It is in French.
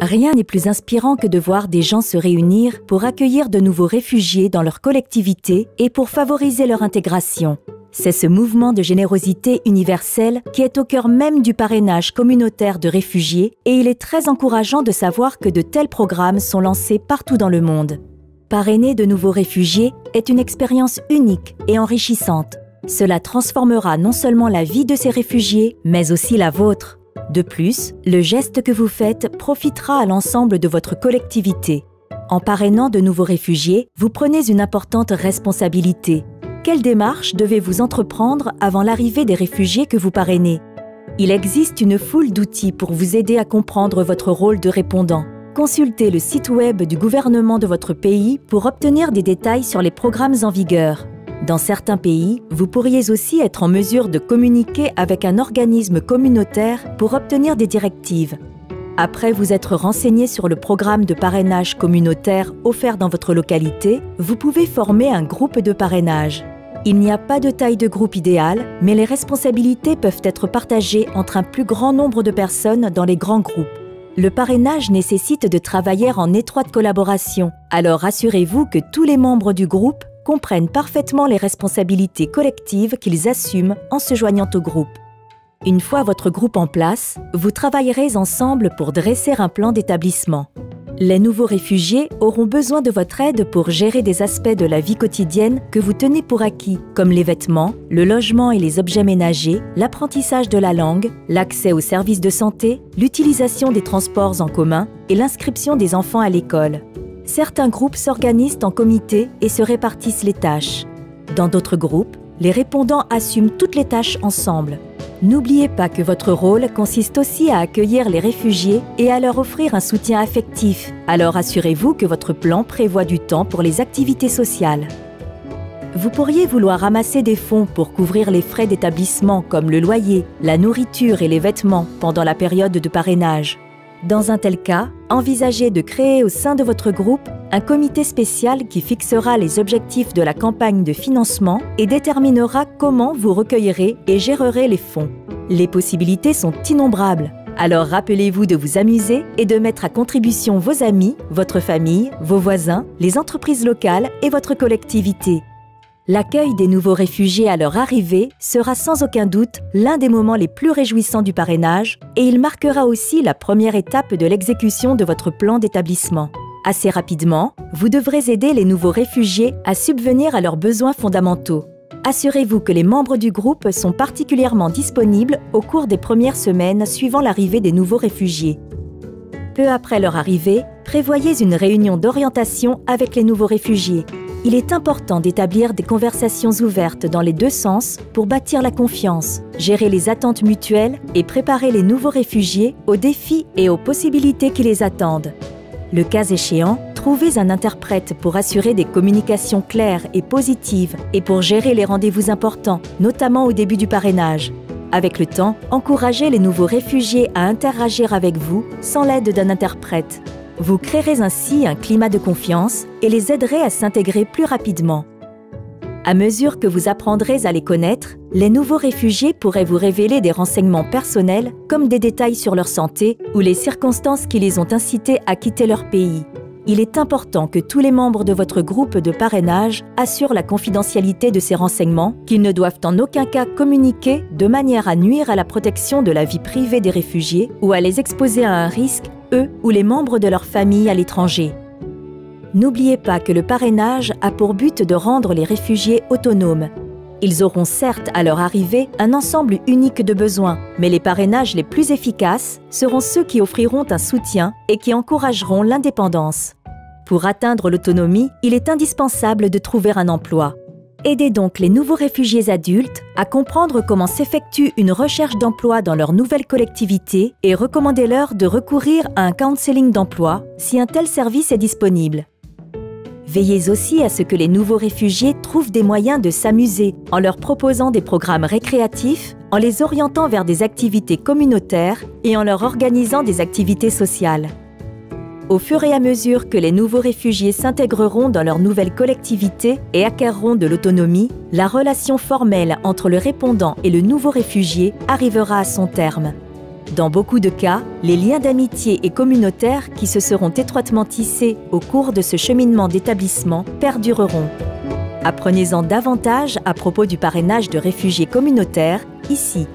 Rien n'est plus inspirant que de voir des gens se réunir pour accueillir de nouveaux réfugiés dans leur collectivité et pour favoriser leur intégration. C'est ce mouvement de générosité universelle qui est au cœur même du parrainage communautaire de réfugiés et il est très encourageant de savoir que de tels programmes sont lancés partout dans le monde. Parrainer de nouveaux réfugiés est une expérience unique et enrichissante. Cela transformera non seulement la vie de ces réfugiés, mais aussi la vôtre. De plus, le geste que vous faites profitera à l'ensemble de votre collectivité. En parrainant de nouveaux réfugiés, vous prenez une importante responsabilité. Quelle démarche devez-vous entreprendre avant l'arrivée des réfugiés que vous parrainez? Il existe une foule d'outils pour vous aider à comprendre votre rôle de répondant. Consultez le site web du gouvernement de votre pays pour obtenir des détails sur les programmes en vigueur. Dans certains pays, vous pourriez aussi être en mesure de communiquer avec un organisme communautaire pour obtenir des directives. Après vous être renseigné sur le programme de parrainage communautaire offert dans votre localité, vous pouvez former un groupe de parrainage. Il n'y a pas de taille de groupe idéale, mais les responsabilités peuvent être partagées entre un plus grand nombre de personnes dans les grands groupes. Le parrainage nécessite de travailler en étroite collaboration, alors assurez-vous que tous les membres du groupe comprennent parfaitement les responsabilités collectives qu'ils assument en se joignant au groupe. Une fois votre groupe en place, vous travaillerez ensemble pour dresser un plan d'établissement. Les nouveaux réfugiés auront besoin de votre aide pour gérer des aspects de la vie quotidienne que vous tenez pour acquis, comme les vêtements, le logement et les objets ménagers, l'apprentissage de la langue, l'accès aux services de santé, l'utilisation des transports en commun et l'inscription des enfants à l'école. Certains groupes s'organisent en comités et se répartissent les tâches. Dans d'autres groupes, les répondants assument toutes les tâches ensemble. N'oubliez pas que votre rôle consiste aussi à accueillir les réfugiés et à leur offrir un soutien affectif. Alors assurez-vous que votre plan prévoit du temps pour les activités sociales. Vous pourriez vouloir ramasser des fonds pour couvrir les frais d'établissement comme le loyer, la nourriture et les vêtements pendant la période de parrainage. Dans un tel cas, envisagez de créer au sein de votre groupe un comité spécial qui fixera les objectifs de la campagne de financement et déterminera comment vous recueillerez et gérerez les fonds. Les possibilités sont innombrables. Alors rappelez-vous de vous amuser et de mettre à contribution vos amis, votre famille, vos voisins, les entreprises locales et votre collectivité. L'accueil des nouveaux réfugiés à leur arrivée sera sans aucun doute l'un des moments les plus réjouissants du parrainage et il marquera aussi la première étape de l'exécution de votre plan d'établissement. Assez rapidement, vous devrez aider les nouveaux réfugiés à subvenir à leurs besoins fondamentaux. Assurez-vous que les membres du groupe sont particulièrement disponibles au cours des premières semaines suivant l'arrivée des nouveaux réfugiés. Peu après leur arrivée, prévoyez une réunion d'orientation avec les nouveaux réfugiés. Il est important d'établir des conversations ouvertes dans les deux sens pour bâtir la confiance, gérer les attentes mutuelles et préparer les nouveaux réfugiés aux défis et aux possibilités qui les attendent. Le cas échéant, trouvez un interprète pour assurer des communications claires et positives et pour gérer les rendez-vous importants, notamment au début du parrainage. Avec le temps, encouragez les nouveaux réfugiés à interagir avec vous sans l'aide d'un interprète. Vous créerez ainsi un climat de confiance et les aiderez à s'intégrer plus rapidement. À mesure que vous apprendrez à les connaître, les nouveaux réfugiés pourraient vous révéler des renseignements personnels comme des détails sur leur santé ou les circonstances qui les ont incités à quitter leur pays. Il est important que tous les membres de votre groupe de parrainage assurent la confidentialité de ces renseignements qu'ils ne doivent en aucun cas communiquer de manière à nuire à la protection de la vie privée des réfugiés ou à les exposer à un risque, eux ou les membres de leur famille à l'étranger. N'oubliez pas que le parrainage a pour but de rendre les réfugiés autonomes. Ils auront certes à leur arrivée un ensemble unique de besoins, mais les parrainages les plus efficaces seront ceux qui offriront un soutien et qui encourageront l'indépendance. Pour atteindre l'autonomie, il est indispensable de trouver un emploi. Aidez donc les nouveaux réfugiés adultes à comprendre comment s'effectue une recherche d'emploi dans leur nouvelle collectivité et recommandez-leur de recourir à un counseling d'emploi si un tel service est disponible. Veillez aussi à ce que les nouveaux réfugiés trouvent des moyens de s'amuser en leur proposant des programmes récréatifs, en les orientant vers des activités communautaires et en leur organisant des activités sociales. Au fur et à mesure que les nouveaux réfugiés s'intégreront dans leur nouvelle collectivité et acquerront de l'autonomie, la relation formelle entre le répondant et le nouveau réfugié arrivera à son terme. Dans beaucoup de cas, les liens d'amitié et communautaires qui se seront étroitement tissés au cours de ce cheminement d'établissement perdureront. Apprenez-en davantage à propos du parrainage de réfugiés communautaires, ici.